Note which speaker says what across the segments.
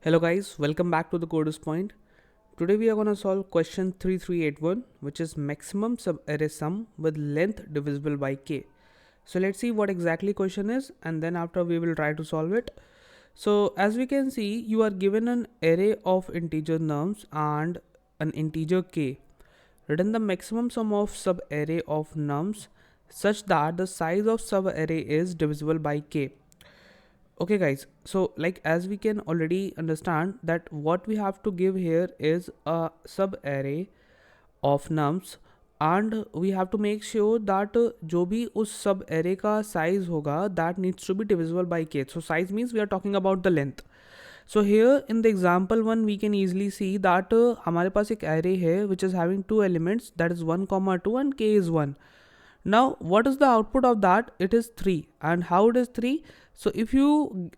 Speaker 1: Hello guys, welcome back to the Coders Point. Today we are going to solve question 3381, which is maximum subarray sum with length divisible by k. So let's see what exactly question is, and then after we will try to solve it. So as we can see, you are given an array of integer nums and an integer k. Written the maximum sum of subarray of nums such that the size of subarray is divisible by k. Okay guys, so like as we can already understand that what we have to give here is a sub array of nums and we have to make sure that जो भी उस sub array का size होगा that needs to be divisible by k. So size means we are talking about the length. So here in the example one we can easily see that हमारे पास एक array है which is having two elements, that is 1 comma 2 and k is 1. Now what is the output of that? It is 3. And how it is 3? So if you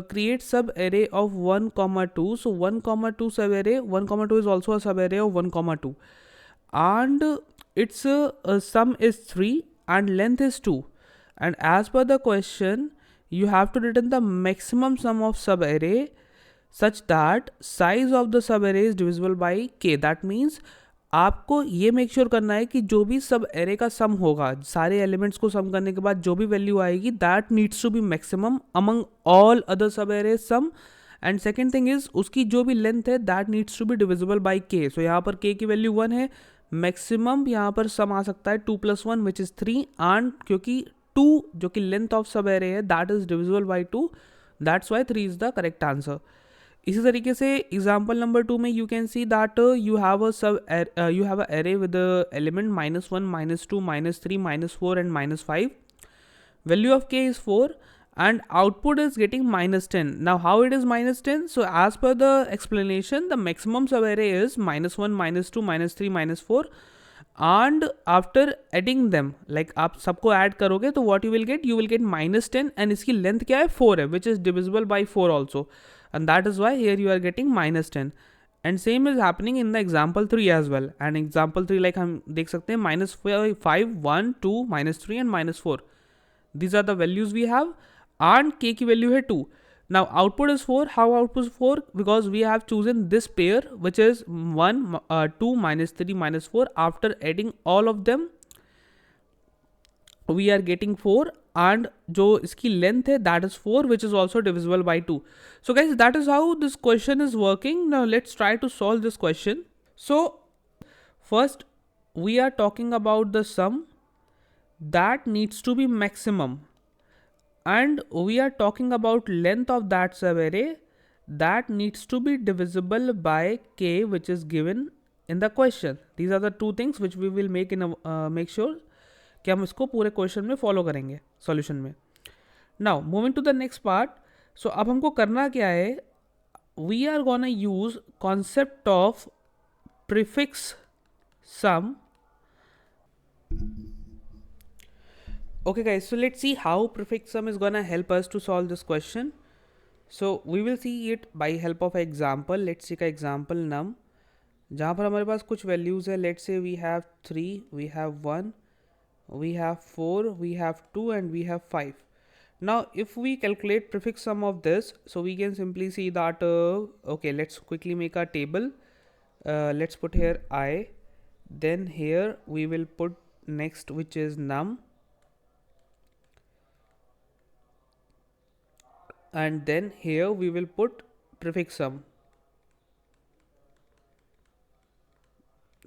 Speaker 1: create sub array of 1 comma 2, so 1 comma 2 sub array, 1 comma 2 is also a sub array of 1 comma 2, and its sum is 3 and length is 2, and as per the question you have to return the maximum sum of sub array such that size of the sub array is divisible by k. That means आपको ये make sure करना है कि जो भी सब array का सम होगा, सारे एलिमेंट्स को सम करने के बाद जो भी वैल्यू आएगी that needs to be maximum among all other subarray sum. And second thing is उसकी जो भी लेंथ है that needs to be divisible by K. So यहाँ पर के की वैल्यू 1 है, मैक्सिमम यहाँ पर सम आ सकता है 2 + 1 विच इज़ 3, एंड क्योंकि 2 जो कि लेंथ ऑफ सब एरे है that is divisible by 2, that's why 3 is the correct answer. इसी तरीके से एग्जाम्पल नंबर 2 में you can see that you have a array with element -1 -2 -3 -4 and -5. value of k is 4 and output is getting -10. Now how it is -10? So as per the explanation, the maximum subarray is -1 -2 -3 -4, and after adding them, like आप सबको add करोगे तो what you will get -10, and इसकी length क्या है 4 है, which is divisible by 4 also, and that is why here you are getting -10. And same is happening in the example 3 as well. And example 3 like हम देख सकते हैं -5 1 2 -3 and -4. These are the values we have, and k की value है 2. Now output is 4. How output is 4? Because we have chosen this pair which is 1 2 -3 -4. After adding all of them we are getting 4, and जो इसकी length है that is 4, which is also divisible by 2. So guys, that is how this question is working. Now let's try to solve this question. So first we are talking about the sum that needs to be maximum, and we are talking about length of that subarray that needs to be divisible by k, which is given in the question. These are the two things which we will make in a make sure कि हम इसको पूरे question में follow करेंगे solution में. Now moving to the next part. So अब हमको करना क्या है, we are gonna use concept of prefix sum. Okay guys, so let's see how prefix sum is gonna help us to solve this question. So we will see it by help of example. Let's take an example num जहाँ पर हमारे पास कुछ values है. let's say we have 3, we have 1, we have 4, we have 2 and we have 5. Now if we calculate prefix sum of this, so we can simply see that okay, let's quickly make a table. Let's put here I, then here we will put next which is num, and then here we will put prefix sum.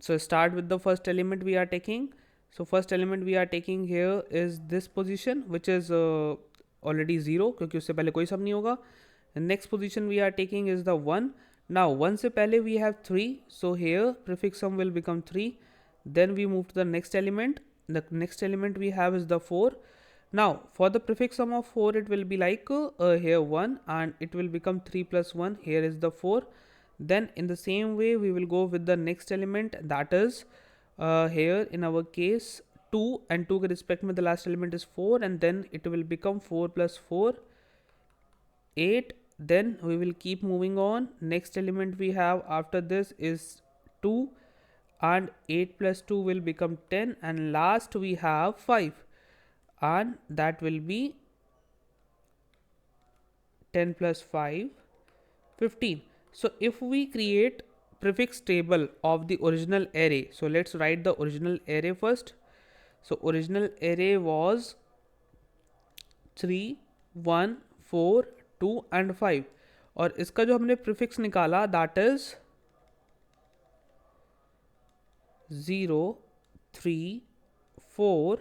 Speaker 1: So start with the first element we are taking. So first element we are taking here is this position which is already 0 क्योंकि उससे पहले कोई सम नहीं होगा. Next position we are taking is the 1. Now 1 से पहले we have 3, so here prefix sum will become 3. Then we move to the next element. The next element we have is the 4. Now for the prefix sum of 4 it will be like here 1, and it will become 3 + 1. Here is the 4. Then in the same way we will go with the next element, that is here in our case 2, and 2 के respect में the last element is 4, and then it will become 4 + 4 8. Then we will keep moving on. Next element we have after this is 2, and 8 + 2 will become 10, and last we have 5, and that will be 10 + 5 15. So if we create prefix table of the original array, so let's write the original array first. So original array was 3, 1, 4, 2 and 5, और इसका जो हमने prefix निकाला that is 0, 3, 4,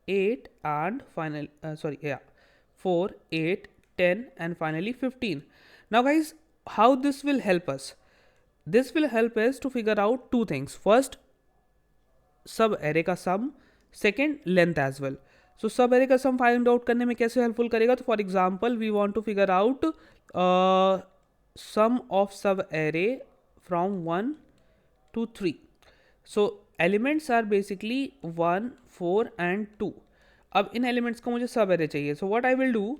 Speaker 1: 8 and final 4, 8, 10 and finally 15. Now guys, how this will help us? This will help us to figure out two things. First, सब array का सम, second length as well. सो सब array का sum find out करने में कैसे helpful करेगा? तो for example we want to figure out sum of subarray from 1 to 3. So elements are basically 1, 4 and 2. अब इन एलिमेंट्स को मुझे सब एरे चाहिए. So what I will do,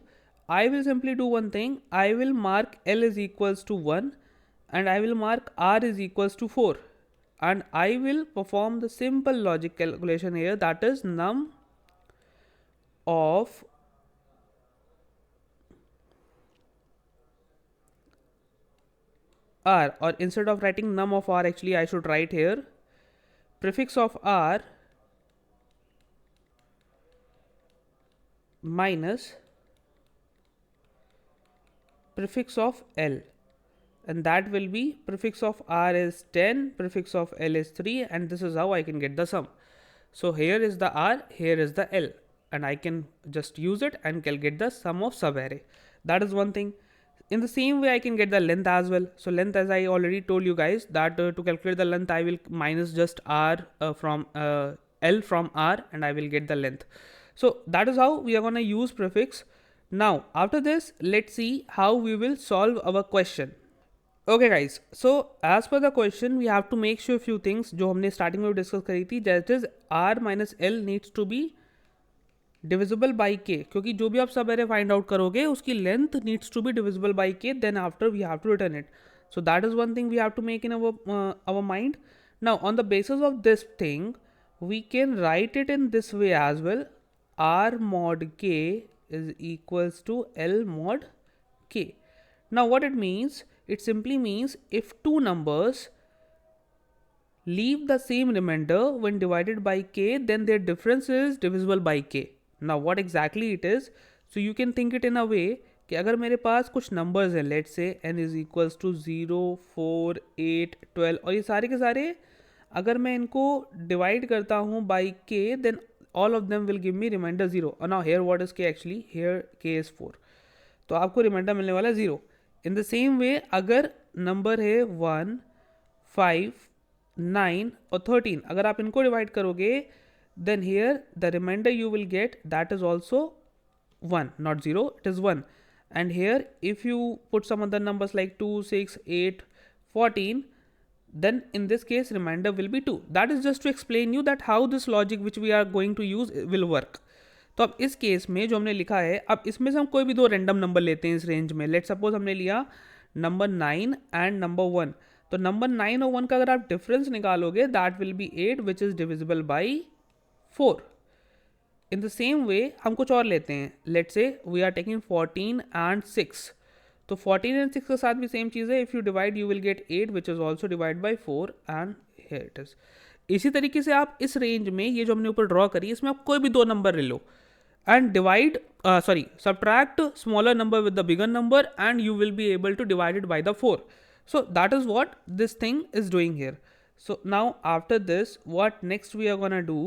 Speaker 1: I will simply do one thing. I will mark L is equals to 1 and I will mark R is equals to 4, and I will perform the simple logic calculation here, that is num of R, or instead of writing num of R, actually I should write here prefix of R minus prefix of L, and that will be prefix of R is 10, prefix of L is 3, and this is how I can get the sum. So here is the R, here is the L, and I can just use it and get the sum of sub array. That is one thing. In the same way I can get the length as well. So length, as I already told you guys, that to calculate the length I will minus just R from L from R, and I will get the length. So that is how we are going to use prefix. Now after this, let's see how we will solve our question. Okay guys, so as per the question we have to make sure few things जो हमने starting में discuss करी थी, that is R minus L needs to be divisible by K, क्योंकि जो भी आप सब एरे फाइंड आउट करोगे उसकी length needs to be divisible by K, then after we have to return it. So that is one thing we have to make in our mind. Now on the basis of this thing we can write it in this way as well. R mod K is equals to L mod K. Now what it means? It simply means if two numbers leave the same remainder when divided by K, then their difference is divisible by K. Now what exactly it is? So you can think it in a way कि अगर मेरे पास कुछ numbers हैं, let's say n is equals to 0, 4, 8, 12, और ये सारे के सारे अगर मैं इनको divide करता हूँ by K, then all of them will give me remainder 0. Now here what is K actually? Here K is 4. तो आपको remainder मिलने वाला है 0. इन द सेम वे अगर नंबर है 1, 5, 9 और 13, अगर आप इनको डिवाइड करोगे then here the remainder you will get that is also 1, not 0, it is 1. And here if you put some other numbers like 2, 6, 8, 14, then in this case remainder will be 2. That is just to explain you that how this logic which we are going to use will work. तो अब इस case में जो हमने लिखा है, अब इसमें से हम कोई भी दो रैंडम नंबर लेते हैं इस रेंज में. लेट सपोज हमने लिया नंबर 9 एंड नंबर 1. तो नंबर 9 और 1 का अगर आप डिफरेंस निकालोगे that will be 8 which is divisible by 4. In the same way हम कुछ और लेते हैं. लेट से वी आर टेकिंग 14 एंड 6. तो 14 एंड 6 के साथ भी सेम चीज़ है. If you divide you will gate 8 which is also divide by 4, and here it is. इसी तरीके से आप इस रेंज में ये जो हमने ऊपर ड्रॉ करी इसमें आप कोई भी दो नंबर ले लो and divide subtract smaller number with the bigger number, and you will be able to divide it by the 4. So that is what this thing is doing here. So now after this, what next we are gonna do,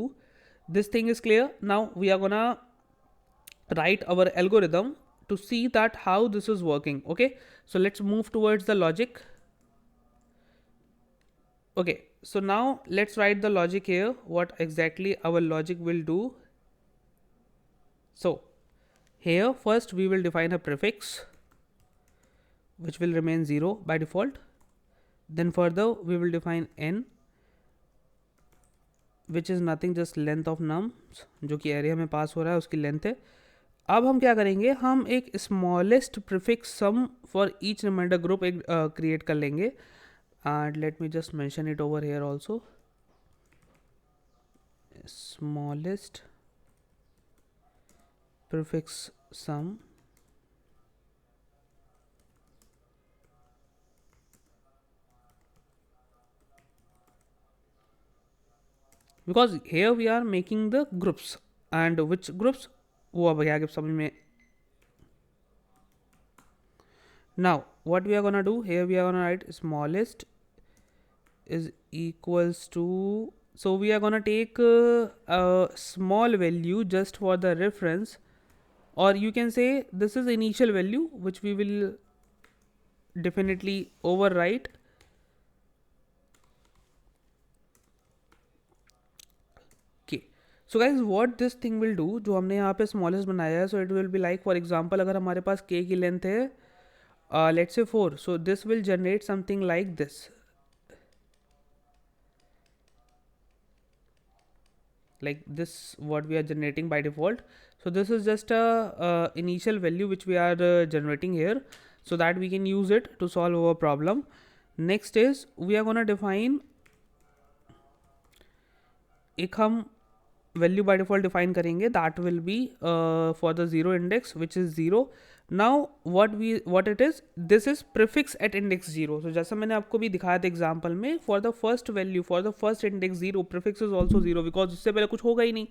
Speaker 1: this thing is clear. Now we are gonna write our algorithm to see that how this is working. Okay, so let's move towards the logic. Okay, so now let's write the logic here, what exactly our logic will do. So here first we will define a prefix which will remain 0 by default. Then further we will define n, which is nothing just length of nums, जो कि area में पास हो रहा है उसकी length है. अब हम क्या करेंगे, हम एक smallest prefix sum for each remainder group एक क्रिएट कर लेंगे. And let me just mention it over here also. Smallest prefix sum because here we are making the groups, and which groups वो अब आगे समझ में. Now what we are gonna do here, we are gonna write smallest is equals to, so we are gonna take a small value just for the reference, or you can say this is initial value which we will definitely overwrite. Okay, so guys what this thing will do, जो हमने यहाँ पे smallest बनाया है, so it will be like for example अगर हमारे पास k की length है let's say 4, so this will generate something like this, like this what we are generating by default. So this is just a initial value which we are generating here, so that we can use it to solve our problem. Next is we are gonna define, एक हम value by default define करेंगे, that will be for the zero index which is 0. Now what it is, this is prefix at index 0. So जैसा मैंने आपको भी दिखाया था example में, for the first value for the first index 0 prefix is also 0 because उससे पहले कुछ होगा ही नहीं.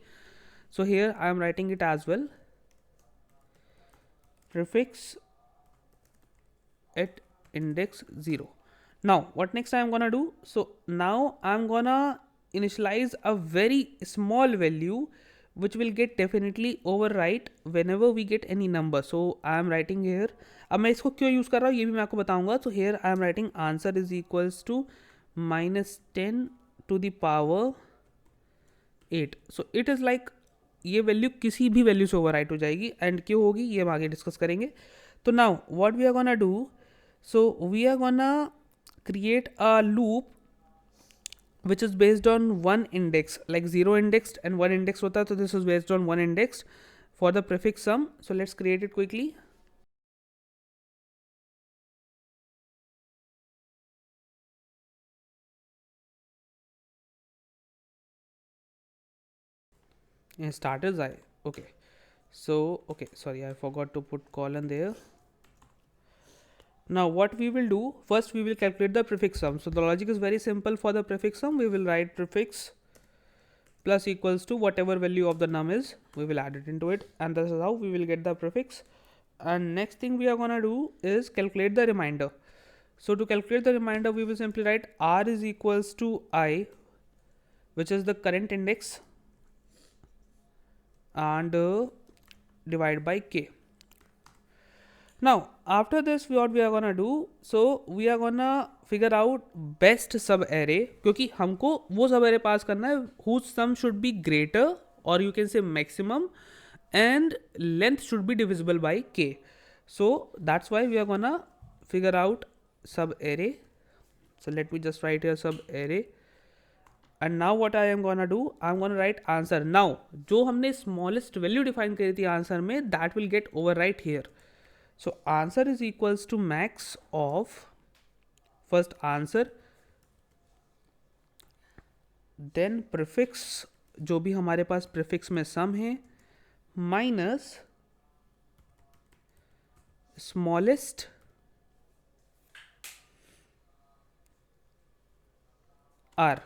Speaker 1: So here I am writing it as well, prefix at index 0. Now what next I am gonna do, so now I am gonna initialize a very small value which will get definitely overwrite whenever we get any number. So I am writing here, अब मैं इसको क्यों use कर रहा हूँ ये भी मैं आपको बताऊंगा. So here I am writing answer is equals to -10 to the power 8. So it is like ये वैल्यू किसी भी वैल्यू से ओवरराइट हो जाएगी, एंड क्यों होगी ये हम आगे डिस्कस करेंगे. तो now what we are gonna do, so we are gonna create a loop which is based on one index, like 0 indexed and 1 indexed hota hai, so this is based on 1 indexed for the prefix sum. So let's create it quickly. And start is I. Okay, so okay, sorry, I forgot to put colon there. Now what we will do, first we will calculate the prefix sum. So the logic is very simple. For the prefix sum we will write prefix plus equals to whatever value of the num is, we will add it into it, and this is how we will get the prefix. And next thing we are gonna do is calculate the remainder. So to calculate the remainder we will simply write r is equals to I, which is the current index, and divide by k. Now after this what we are gonna do, so we are gonna figure out best sub array, क्योंकि हमको वो सब array पास करना है whose sum should be greater, or you can say maximum, and length should be divisible by k. So that's why we are gonna figure out sub array. So let me just write here sub array, and now what I am gonna do, I am gonna write answer. Now जो हमने smallest value define करी थी answer में, that will get overwrite here. So answer is equals to max of first answer, then prefix जो भी हमारे पास prefix में sum है, minus smallest r.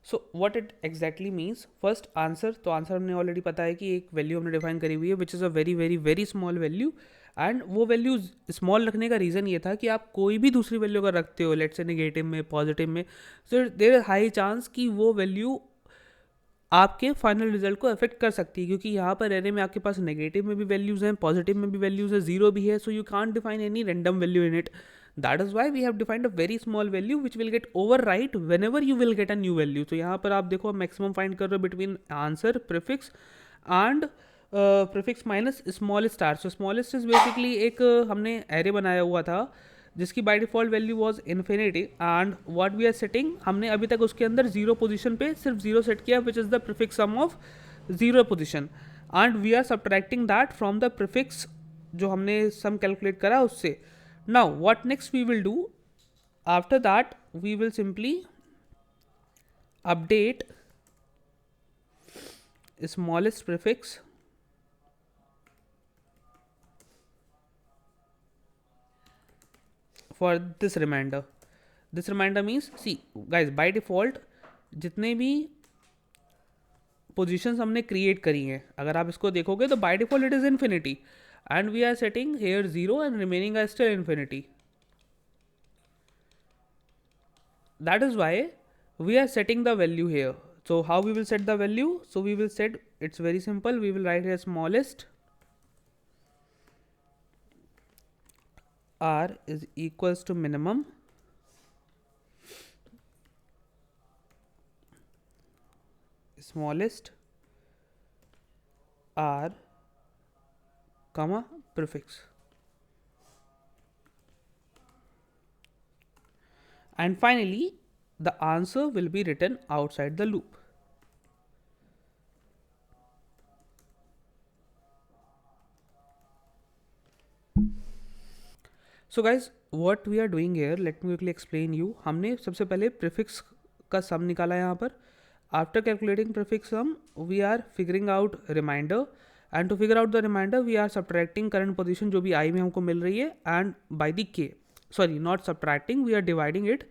Speaker 1: So what it exactly means, first answer, तो answer हमने ऑलरेडी पता है कि एक वैल्यू हमने डिफाइन करी हुई है which is a very very very small value, and वो वैल्यू स्मॉल रखने का रीज़न ये था कि आप कोई भी दूसरी वैल्यू अगर रखते हो, लेट्स से नेगेटिव में, पॉजिटिव में, so there is high chance कि वो वैल्यू आपके फाइनल रिजल्ट को अफेक्ट कर सकती है, क्योंकि यहाँ पर एरे में आपके पास नेगेटिव में भी वैल्यूज़ हैं, पॉजिटिव में भी वैल्यूज़ है, जीरो भी है, so you can't define any random value in it. That is why we have defined a very small value which will get overwrite whenever you will get a new value. तो यहाँ पर आप देखो maximum find कर रहे हो between answer, prefix and prefix minus smallest star. So smallest is basically एक हमने array बनाया हुआ था जिसकी by default value was infinity, and what we are setting, हमने अभी तक उसके अंदर जीरो पोजिशन पे सिर्फ जीरो सेट किया which is the prefix sum of zero position, and we are subtracting that from the prefix जो हमने sum calculate करा उससे. Now what next we will do, after that we will simply update smallest prefix for this remainder. This remainder means, see guys, by default जितने भी positions हमने create करी हैं, अगर आप इसको देखोगे तो by default it is infinity and we are setting here 0 and remaining are still infinity. That is why we are setting the value here. So how we will set the value? So we will set, it's very simple, we will write here smallest r is equals to minimum smallest r comma prefix, and finally the answer will be written outside the loop. So guys, what we are doing here, let me quickly explain you. हमने सबसे पहले prefix का sum निकाला यहाँ पर. After calculating prefix sum, we are figuring out remainder, and to figure out the remainder we are subtracting current position जो भी i में हमको मिल रही है and by the k. Sorry, not subtracting, we are dividing it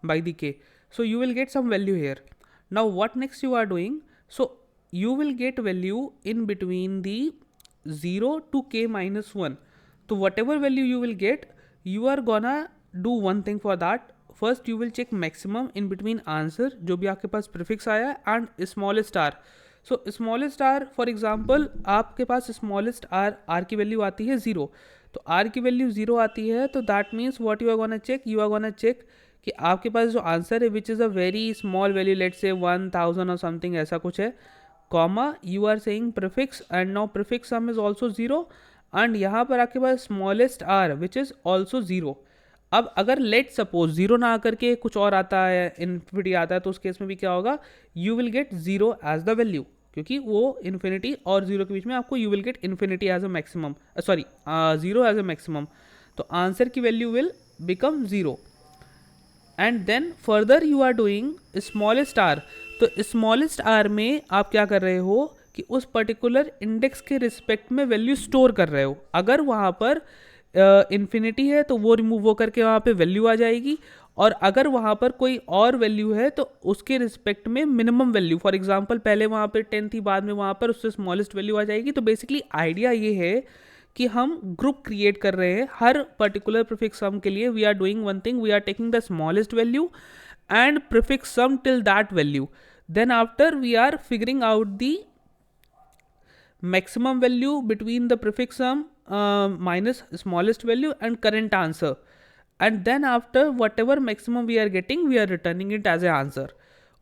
Speaker 1: by the k. So you will get some value here. Now what next you are doing? So you will get value in between the 0 to k minus 1. So whatever value you will get, you are gonna do one thing for that. First you will check maximum in between answer जो भी आपके पास prefix आया है and smallest r. So smallest r, for example आपके पास smallest r की value आती है 0, तो r की वैल्यू 0 आती है, तो that means what you are gonna check, you are gonna check कि आपके पास जो आंसर है which is a very small value, let's say 1000 और समथिंग ऐसा कुछ है, comma you are saying prefix and now prefix sum is also 0 and यहाँ पर आपके पास smallest R which is also 0. अब अगर लेट सपोज 0 ना आकर के कुछ और आता है, इन्फिनिटी आता है, तो उस केस में भी क्या होगा, you will get 0 as the value, क्योंकि वो इन्फिनिटी और 0 के बीच में आपको you will get infinity as a maximum, sorry 0 as a maximum, तो आंसर की value will become 0. And then further you are doing smallest R. तो स्मॉलेस्ट आर में आप क्या कर रहे हो कि उस पर्टिकुलर इंडेक्स के रिस्पेक्ट में वैल्यू स्टोर कर रहे हो. अगर वहाँ पर इन्फिनिटी है तो वो रिमूव हो करके वहाँ पे वैल्यू आ जाएगी, और अगर वहाँ पर कोई और वैल्यू है तो उसके रिस्पेक्ट में मिनिमम वैल्यू, फॉर एग्जांपल पहले वहाँ पे 10 थी, बाद में वहाँ पर उससे स्मॉलेस्ट वैल्यू आ जाएगी. तो बेसिकली आइडिया ये है कि हम ग्रुप क्रिएट कर रहे हैं हर पर्टिकुलर प्रीफिक्स सम के लिए. We are doing one thing, we are taking the smallest value and prefix sum till that value. Then after we are figuring out the maximum value between the prefix sum minus smallest value and current answer, and then after whatever maximum we are getting we are returning it as a answer.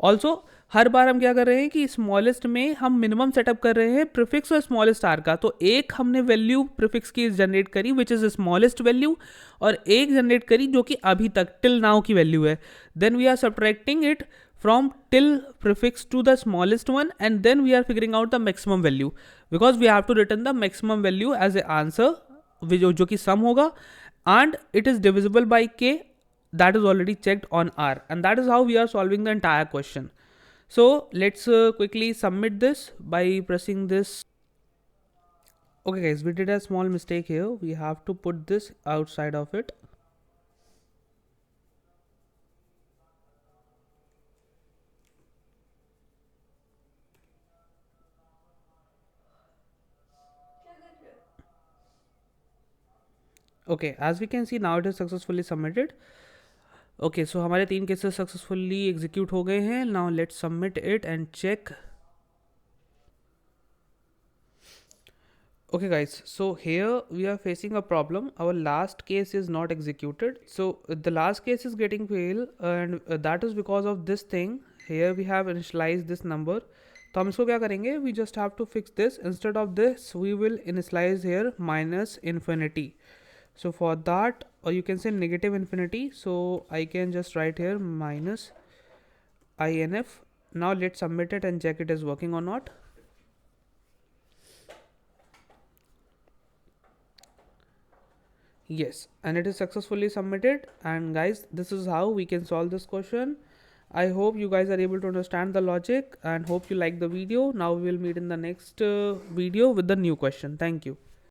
Speaker 1: Also हर बार हम क्या कर रहे हैं कि smallest में हम minimum setup कर रहे हैं प्रीफिक्स और स्मॉलेस्ट आर का. तो एक हमने वैल्यू प्रीफिक्स की जनरेट करी विच इज़ स्मॉलेस्ट वैल्यू, और एक जनरेट करी जो कि अभी तक टिल नाउ की वैल्यू है. Then we are subtracting it from till prefix to the smallest one, and then we are figuring out the maximum value, because we have to return the maximum value as a answer जो कि sum होगा, and it is divisible by k, that is already checked on r, and that is how we are solving the entire question. So let's quickly submit this by pressing this. Okay guys, we did a small mistake here, we have to put this outside of it. Okay, as we can see now it is successfully submitted. Okay, so हमारे 3 cases successfully execute हो गए हैं. Now let's submit it and check. Okay guys, so here we are facing a problem. Our last case is not executed. So the last case is getting fail, and that is because of this thing. Here we have initialized this number. तो हम इसको क्या करेंगे, we just have to fix this. Instead of this we will initialize here minus infinity. So for that, or you can say negative infinity, so I can just write here minus inf. Now let's submit it and check it is working or not. Yes, and it is successfully submitted. And guys, this is how we can solve this question. I hope you guys are able to understand the logic and hope you like the video. Now we will meet in the next video with the new question. Thank you.